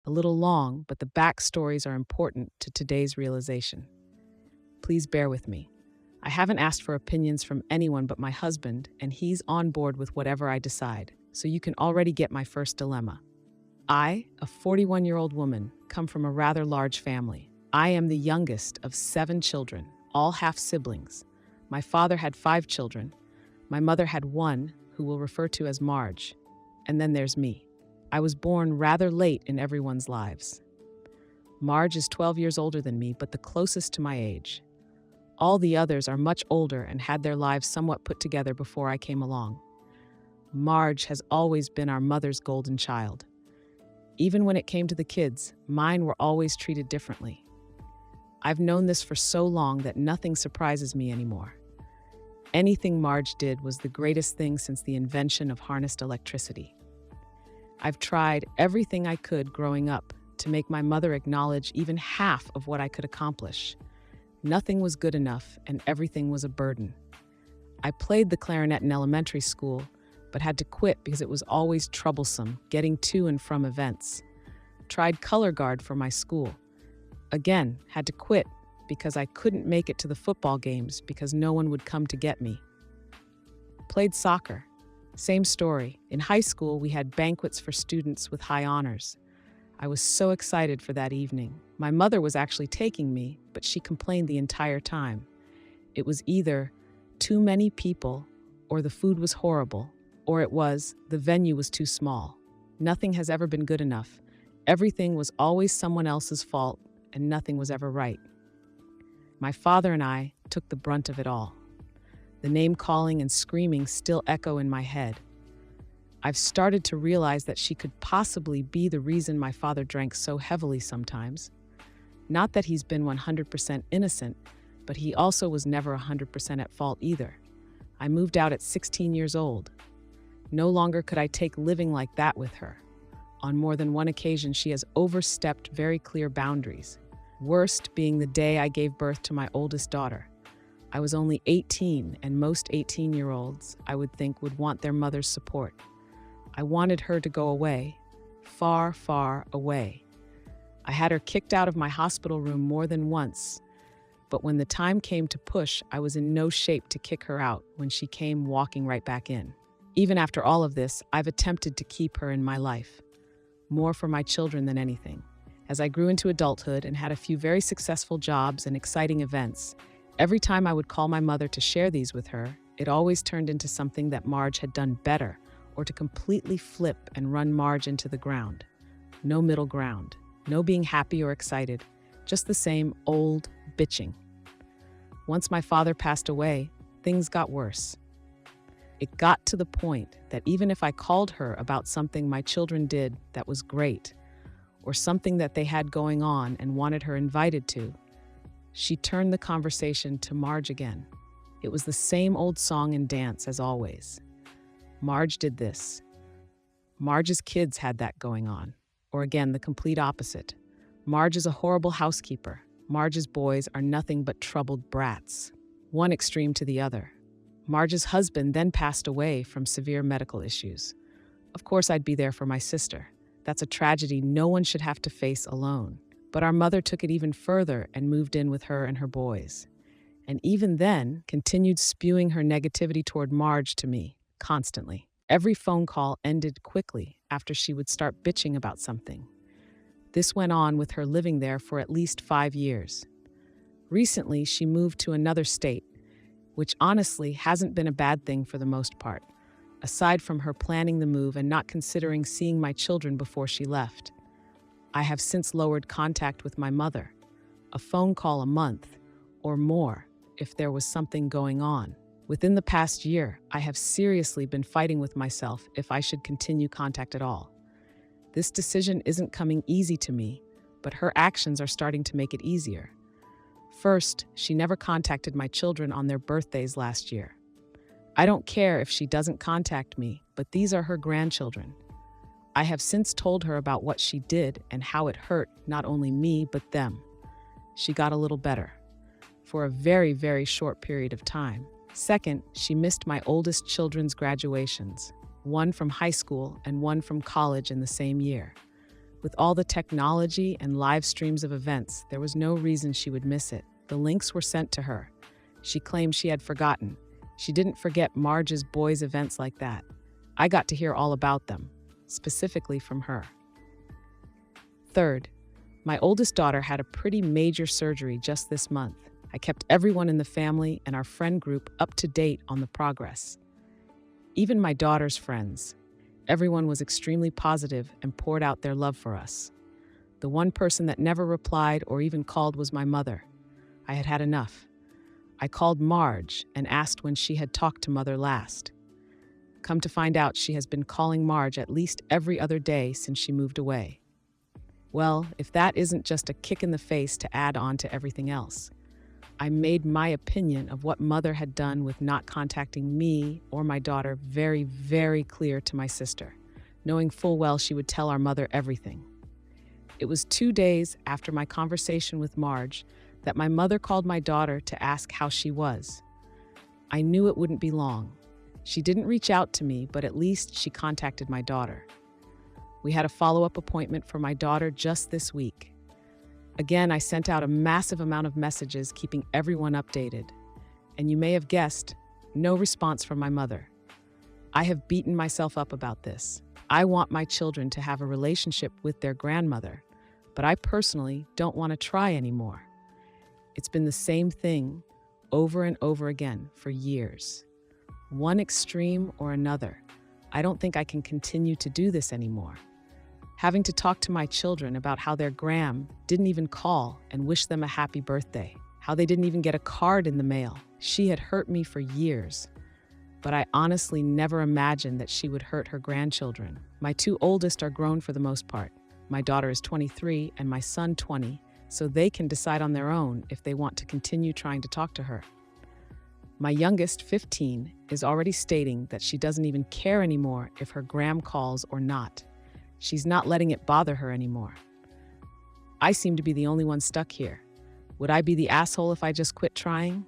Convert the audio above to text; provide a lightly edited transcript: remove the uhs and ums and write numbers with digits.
A little long, but the backstories are important to today's realization. Please bear with me. I haven't asked for opinions from anyone but my husband, and he's on board with whatever I decide, so you can already get my first dilemma. I, a 41-year-old woman, come from a rather large family. I am the youngest of 7 children, all half-siblings. My father had 5 children. My mother had 1, who we'll refer to as Marge. And then there's me. I was born rather late in everyone's lives. Marge is 12 years older than me, but the closest to my age. All the others are much older and had their lives somewhat put together before I came along. Marge has always been our mother's golden child. Even when it came to the kids, mine were always treated differently. I've known this for so long that nothing surprises me anymore. Anything Marge did was the greatest thing since the invention of harnessed electricity. I've tried everything I could growing up to make my mother acknowledge even half of what I could accomplish. Nothing was good enough, and everything was a burden. I played the clarinet in elementary school, but had to quit because it was always troublesome getting to and from events. Tried color guard for my school. Again, had to quit because I couldn't make it to the football games because no one would come to get me. Played soccer. Same story. In high school, we had banquets for students with high honors. I was so excited for that evening. My mother was actually taking me, but she complained the entire time. It was either too many people, or the food was horrible, or it was the venue was too small. Nothing has ever been good enough. Everything was always someone else's fault, and nothing was ever right. My father and I took the brunt of it all. The name-calling and screaming still echo in my head. I've started to realize that she could possibly be the reason my father drank so heavily sometimes. Not that he's been 100% innocent, but he also was never 100% at fault either. I moved out at 16 years old. No longer could I take living like that with her. On more than one occasion, she has overstepped very clear boundaries. Worst being the day I gave birth to my oldest daughter. I was only 18, and most 18-year-olds, I would think, would want their mother's support. I wanted her to go away, far, far away. I had her kicked out of my hospital room more than once, but when the time came to push, I was in no shape to kick her out when she came walking right back in. Even after all of this, I've attempted to keep her in my life, more for my children than anything. As I grew into adulthood and had a few very successful jobs and exciting events, every time I would call my mother to share these with her, it always turned into something that Marge had done better, or to completely flip and run Marge into the ground. No middle ground, no being happy or excited, just the same old bitching. Once my father passed away, things got worse. It got to the point that even if I called her about something my children did that was great, or something that they had going on and wanted her invited to, she turned the conversation to Marge again. It was the same old song and dance as always. Marge did this. Marge's kids had that going on. Or again, the complete opposite. Marge is a horrible housekeeper. Marge's boys are nothing but troubled brats. One extreme to the other. Marge's husband then passed away from severe medical issues. Of course, I'd be there for my sister. That's a tragedy no one should have to face alone. But our mother took it even further and moved in with her and her boys. And even then, continued spewing her negativity toward Marge to me, constantly. Every phone call ended quickly after she would start bitching about something. This went on with her living there for at least 5 years. Recently, she moved to another state, which honestly hasn't been a bad thing for the most part, aside from her planning the move and not considering seeing my children before she left. I have since lowered contact with my mother, a phone call a month or more if there was something going on. Within the past year, I have seriously been fighting with myself if I should continue contact at all. This decision isn't coming easy to me, but her actions are starting to make it easier. First, she never contacted my children on their birthdays last year. I don't care if she doesn't contact me, but these are her grandchildren. I have since told her about what she did and how it hurt not only me, but them. She got a little better, for a very, very short period of time. Second, she missed my oldest children's graduations, one from high school and one from college in the same year. With all the technology and live streams of events, there was no reason she would miss it. The links were sent to her. She claimed she had forgotten. She didn't forget Marge's boys' events like that. I got to hear all about them, specifically from her. Third, my oldest daughter had a pretty major surgery just this month. I kept everyone in the family and our friend group up to date on the progress. Even my daughter's friends. Everyone was extremely positive and poured out their love for us. The one person that never replied or even called was my mother. I had had enough. I called Marge and asked when she had talked to Mother last. Come to find out, she has been calling Marge at least every other day since she moved away. Well, if that isn't just a kick in the face to add on to everything else. I made my opinion of what Mother had done with not contacting me or my daughter very, very clear to my sister, knowing full well she would tell our mother everything. It was 2 days after my conversation with Marge that my mother called my daughter to ask how she was. I knew it wouldn't be long. She didn't reach out to me, but at least she contacted my daughter. We had a follow-up appointment for my daughter just this week. Again, I sent out a massive amount of messages keeping everyone updated. And you may have guessed, no response from my mother. I have beaten myself up about this. I want my children to have a relationship with their grandmother, but I personally don't want to try anymore. It's been the same thing over and over again for years. One extreme or another. I don't think I can continue to do this anymore. Having to talk to my children about how their gram didn't even call and wish them a happy birthday, how they didn't even get a card in the mail. She had hurt me for years, but I honestly never imagined that she would hurt her grandchildren. My 2 oldest are grown for the most part. My daughter is 23 and my son 20, so they can decide on their own if they want to continue trying to talk to her. My youngest, 15, is already stating that she doesn't even care anymore if her gram calls or not. She's not letting it bother her anymore. I seem to be the only one stuck here. Would I be the asshole if I just quit trying?